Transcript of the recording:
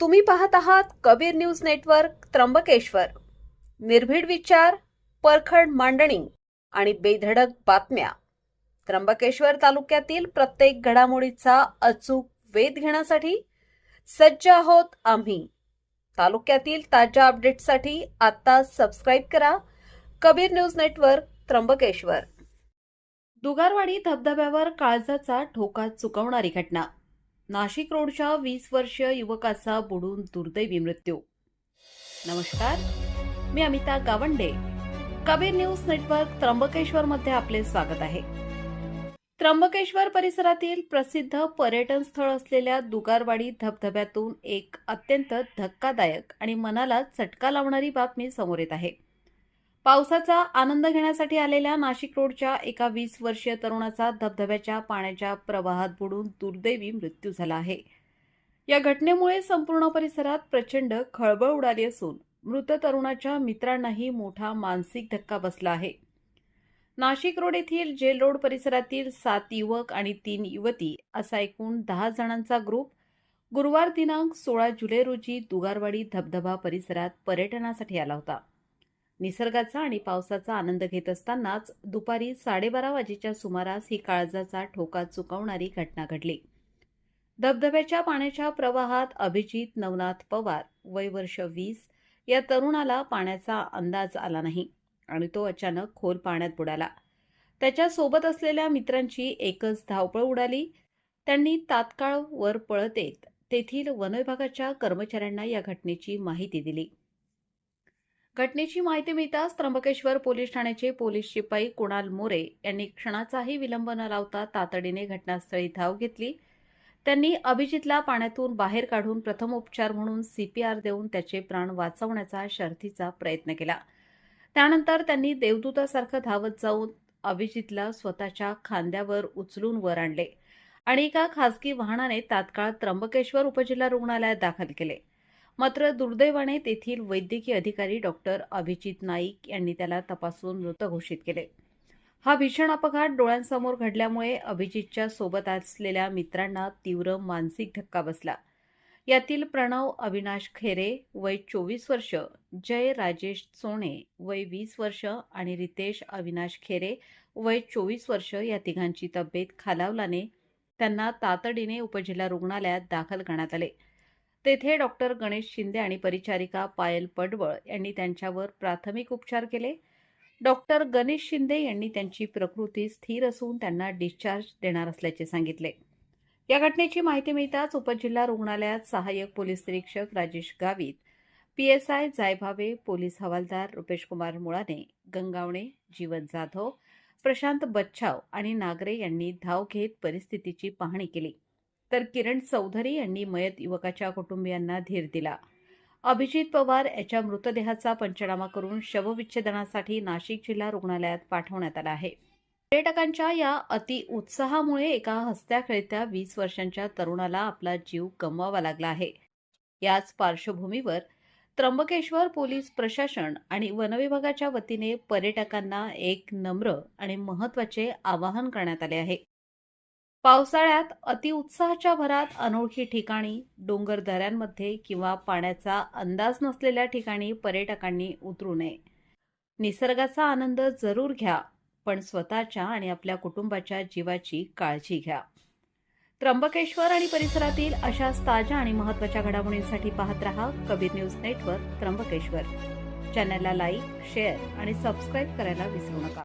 तुम्ही पाहत आहात कबीर न्यूज नेटवर्क त्र्यंबकेश्वर. निर्भीड विचार, परखड मांडणी आणि बेधडक बातम्या. त्र्यंबकेश्वर तालुक्यातील प्रत्येक घडामोडीचा अचूक वेध घेण्यासाठी सज्ज आहोत आम्ही. तालुक्यातील ताज्या अपडेट्ससाठी आता सबस्क्राईब करा कबीर न्यूज नेटवर्क त्र्यंबकेश्वर. दुगारवाडी धबधब्यावर काळजाचा ठोका चुकवणारी घटना. नाशिक रोडच्या 20 वर्षीय युवकाचा बुडून दुर्दैवी मृत्यू. नमस्कार, मी अमिता गावंडे. कबीर न्यूज नेटवर्क त्र्यंबकेश्वर मध्ये आपले स्वागत आहे. त्र्यंबकेश्वर परिसरातील प्रसिद्ध पर्यटन स्थळ असलेल्या दुगारवाडी धबधब्यातून एक अत्यंत धक्कादायक आणि मनाला चटका लावणारी बातमी समोर येत आहे. पावसाचा आनंद घेण्यासाठी आलेल्या नाशिक रोडच्या एका 20 वर्षीय तरुणाचा धबधब्याच्या पाण्याच्या प्रवाहात बुडून दुर्दैवी मृत्यू झाला आहे. या घटनेमुळे संपूर्ण परिसरात प्रचंड खळबळ उडाली असून मृत तरुणाच्या मित्रांनाही मोठा मानसिक धक्का बसला आहे. नाशिक रोड येथील जेल रोड परिसरातील 7 युवक आणि 3 युवती असा एकूण 10 जणांचा ग्रुप गुरुवार दिनांक 16 जुलै रोजी दुगारवाडी धबधबा परिसरात पर्यटनासाठी आला होता. निसर्गाचा आणि पावसाचा आनंद घेत असतानाच दुपारी 12:30 वाजेच्या सुमारास ही काळजाचा ठोका चुकवणारी घटना घडली. धबधब्याच्या पाण्याच्या प्रवाहात अभिजित नवनाथ पवार वय वर्ष 20 या तरुणाला पाण्याचा अंदाज आला नाही आणि तो अचानक खोल पाण्यात बुडाला. त्याच्या सोबत असलेल्या मित्रांची एकच धावपळ उडाली. त्यांनी तात्काळ वर पळत येत तेथील वनविभागाच्या कर्मचाऱ्यांना या घटनेची माहिती दिली. घटनेची माहिती मिळताच त्र्यंबकेश्वर पोलीस ठाण्याचे पोलीस शिपाई कुणाल मोरे यांनी क्षणाचाही विलंब न लावता तातडीने घटनास्थळी धाव घेतली. त्यांनी अभिजितला पाण्यातून बाहेर काढून प्रथमोपचार म्हणून CPR देऊन त्याचे प्राण वाचवण्याचा शर्थीचा प्रयत्न केला. त्यानंतर त्यांनी देवदूतासारखं धावत जाऊन अभिजितला स्वतःच्या खांद्यावर उचलून वर आणले आणि एका खासगी वाहनाने तात्काळ त्र्यंबकेश्वर उपजिल्हा रुग्णालयात दाखल केले. मात्र दुर्दैवाने तेथील वैद्यकीय अधिकारी डॉक्टर अभिजित नाईक यांनी त्याला तपासून मृत घोषित केले. हा भीषण अपघात डोळ्यांसमोर घडल्यामुळे अभिजितच्या सोबत असलेल्या मित्रांना तीव्र मानसिक धक्का बसला. यातील प्रणव अविनाश खेरे वय 24 वर्ष, जय राजेश सोने वय 20 वर्ष आणि रितेश अविनाश खेरे वय 24 वर्ष या तिघांची तब्येत खालावल्याने त्यांना तातडीने उपजिल्हा रुग्णालयात दाखल करण्यात आले. तेथे डॉक्टर गणेश शिंदे आणि परिचारिका पायल पडवळ यांनी त्यांच्यावर प्राथमिक उपचार केले. डॉक्टर गणेश शिंदे यांनी त्यांची प्रकृती स्थिर असून त्यांना डिस्चार्ज देणार असल्याचे सांगितले. या घटनेची माहिती मिळताच उपजिल्हा रुग्णालयात सहाय्यक पोलीस निरीक्षक राजेश गावित, PSI जायभावे, पोलीस हवालदार रुपेश कुमार मुळाने, गंगावणे, जीवन जाधव, प्रशांत बच्छाव आणि नागरे यांनी धाव घेत परिस्थितीची पाहणी केली. तर किरण चौधरी यांनी मयत युवकाच्या कुटुंबियांना धीर दिला. अभिजित पवार याच्या मृतदेहाचा पंचनामा करून शवविच्छेदनासाठी नाशिक जिल्हा रुग्णालयात पाठवण्यात आला आहे. पर्यटकांच्या या अतिउत्साहामुळे एका हसत्या खेळत्या 20 वर्षांच्या तरुणाला आपला जीव गमवावा लागला आहे. याच पार्श्वभूमीवर त्र्यंबकेश्वर पोलीस प्रशासन आणि वनविभागाच्या वतीने पर्यटकांना एक नम्र आणि महत्त्वाचे आवाहन करण्यात आले आहे. पावसाळ्यात अतिउत्साहाच्या भरात अनोळखी ठिकाणी, डोंगर दऱ्यांमध्ये किंवा पाण्याचा अंदाज नसलेल्या ठिकाणी पर्यटकांनी उतरू नये. निसर्गाचा आनंद जरूर घ्या, पण स्वतःच्या आणि आपल्या कुटुंबाच्या जीवाची काळजी घ्या. त्र्यंबकेश्वर आणि परिसरातील अशाच ताज्या आणि महत्त्वाच्या घडामोडींसाठी पाहत रहा कबीर न्यूज नेटवर्क त्र्यंबकेश्वर. चॅनलला लाईक, शेअर आणि सबस्क्राईब करायला विसरू नका.